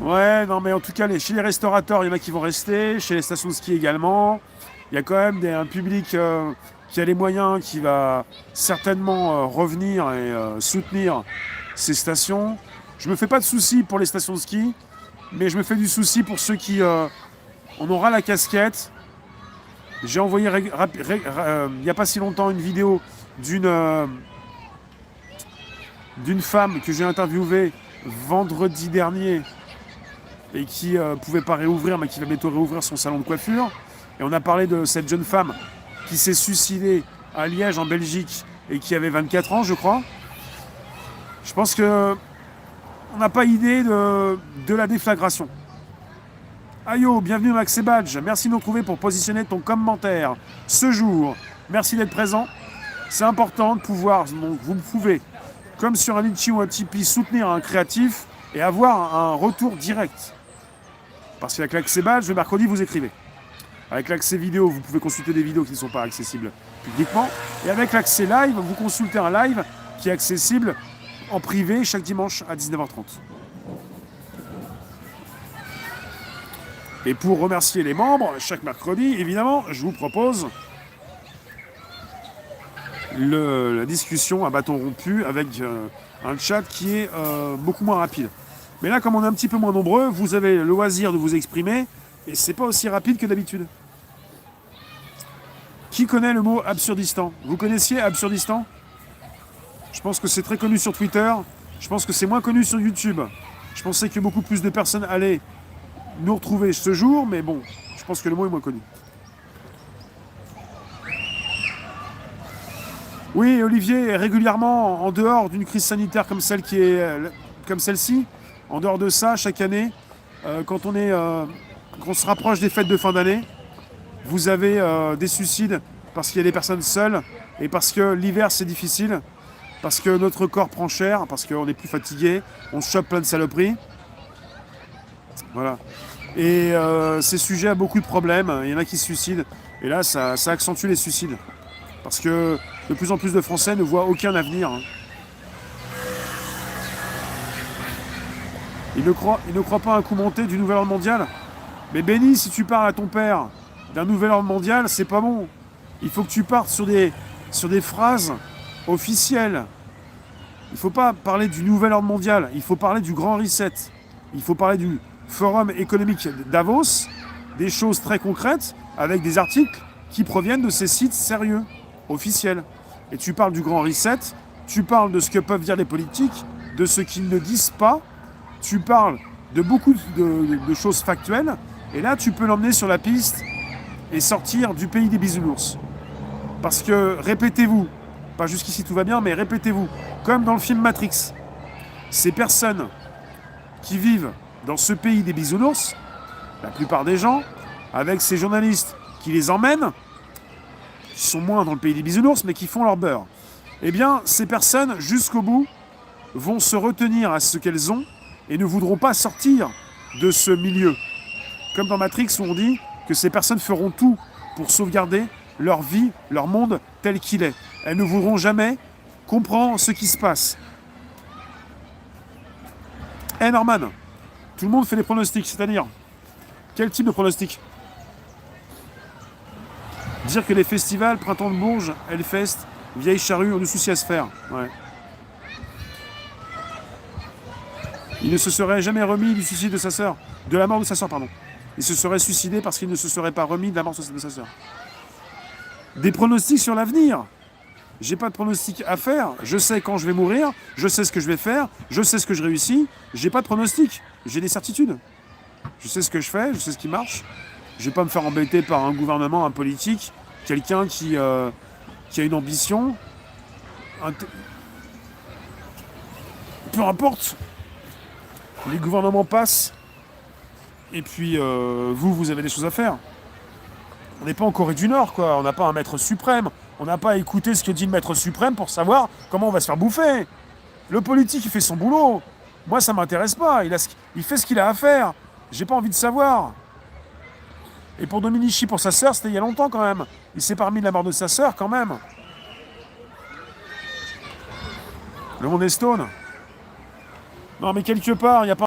Ouais, non, mais en tout cas, chez les restaurateurs, il y en a qui vont rester, chez les stations de ski également. Il y a quand même un public qui a les moyens, qui va certainement revenir et soutenir ces stations. Je me fais pas de soucis pour les stations de ski, mais je me fais du souci pour ceux qui en aura la casquette. J'ai envoyé il n'y a pas si longtemps une vidéo d'une d'une femme que j'ai interviewée vendredi dernier et qui pouvait pas réouvrir, mais qui va bientôt réouvrir son salon de coiffure. Et on a parlé de cette jeune femme qui s'est suicidée à Liège, en Belgique, et qui avait 24 ans, je crois. Je pense que on n'a pas idée de la déflagration. Ayo, bienvenue Max et Badge. Merci de nous retrouver pour positionner ton commentaire ce jour. Merci d'être présent. C'est important de pouvoir, donc vous pouvez, comme sur un Litchi ou un Tipeee, soutenir un créatif et avoir un retour direct. Parce qu'avec l'accès badge, le mercredi, vous écrivez. Avec l'accès vidéo, vous pouvez consulter des vidéos qui ne sont pas accessibles publiquement. Et avec l'accès live, vous consultez un live qui est accessible en privé chaque dimanche à 19h30. Et pour remercier les membres, chaque mercredi, évidemment, je vous propose la discussion à bâton rompu avec un chat qui est beaucoup moins rapide. Mais là, comme on est un petit peu moins nombreux, vous avez le loisir de vous exprimer et c'est pas aussi rapide que d'habitude. Qui connaît le mot Absurdistan? Vous connaissiez Absurdistan? Je pense que c'est très connu sur Twitter. Je pense que c'est moins connu sur YouTube. Je pensais que beaucoup plus de personnes allaient nous retrouver ce jour, mais bon, je pense que le mot est moins connu. Oui, Olivier, régulièrement, en dehors d'une crise sanitaire comme celle-ci, en dehors de ça, chaque année, quand on se rapproche des fêtes de fin d'année, vous avez des suicides parce qu'il y a des personnes seules et parce que l'hiver c'est difficile, parce que notre corps prend cher, parce qu'on est plus fatigué, on se chope plein de saloperies. Voilà. Et c'est sujet à beaucoup de problèmes. Il y en a qui se suicident. Et là, ça accentue les suicides. Parce que de plus en plus de Français ne voient aucun avenir. Ils ne croient pas à un coup monté du nouvel ordre mondial. Mais Benny, si tu parles à ton père d'un nouvel ordre mondial, c'est pas bon. Il faut que tu partes sur des phrases officielles. Il ne faut pas parler du nouvel ordre mondial. Il faut parler du grand reset. Il faut parler du forum économique Davos, des choses très concrètes, avec des articles qui proviennent de ces sites sérieux, officiels. Et tu parles du grand reset, tu parles de ce que peuvent dire les politiques, de ce qu'ils ne disent pas, tu parles de beaucoup de choses factuelles, et là tu peux l'emmener sur la piste et sortir du pays des bisounours. Parce que, répétez-vous, pas jusqu'ici tout va bien, mais répétez-vous, comme dans le film Matrix, ces personnes qui vivent dans ce pays des bisounours, la plupart des gens, avec ces journalistes qui les emmènent, qui sont moins dans le pays des bisounours, mais qui font leur beurre, eh bien, ces personnes, jusqu'au bout, vont se retenir à ce qu'elles ont et ne voudront pas sortir de ce milieu. Comme dans Matrix, où on dit que ces personnes feront tout pour sauvegarder leur vie, leur monde tel qu'il est. Elles ne voudront jamais comprendre ce qui se passe. Norman, tout le monde fait des pronostics, c'est-à-dire, quel type de pronostic? Dire que les festivals, Printemps de Bourges, Hellfest, Vieille Charrue ont du souci à se faire. Ouais. Il ne se serait jamais remis du suicide de sa sœur. De la mort de sa sœur, pardon. Il se serait suicidé parce qu'il ne se serait pas remis de la mort de sa sœur. Des pronostics sur l'avenir. J'ai pas de pronostic à faire. Je sais quand je vais mourir. Je sais ce que je vais faire. Je sais ce que je réussis. J'ai pas de pronostic. J'ai des certitudes. Je sais ce que je fais. Je sais ce qui marche. Je vais pas me faire embêter par un gouvernement, un politique, quelqu'un qui a une ambition. Peu importe. Les gouvernements passent. Et puis, vous avez des choses à faire. On n'est pas en Corée du Nord, quoi. On n'a pas un maître suprême. On n'a pas à écouter ce que dit le maître suprême pour savoir comment on va se faire bouffer. Le politique, il fait son boulot. Moi, ça m'intéresse pas. Il fait ce qu'il a à faire. J'ai pas envie de savoir. Et pour Dominici, pour sa sœur, c'était il y a longtemps, quand même. Il s'est pas remis de la mort de sa sœur, quand même. Le monde est stone. Non, mais quelque part, il n'y a pas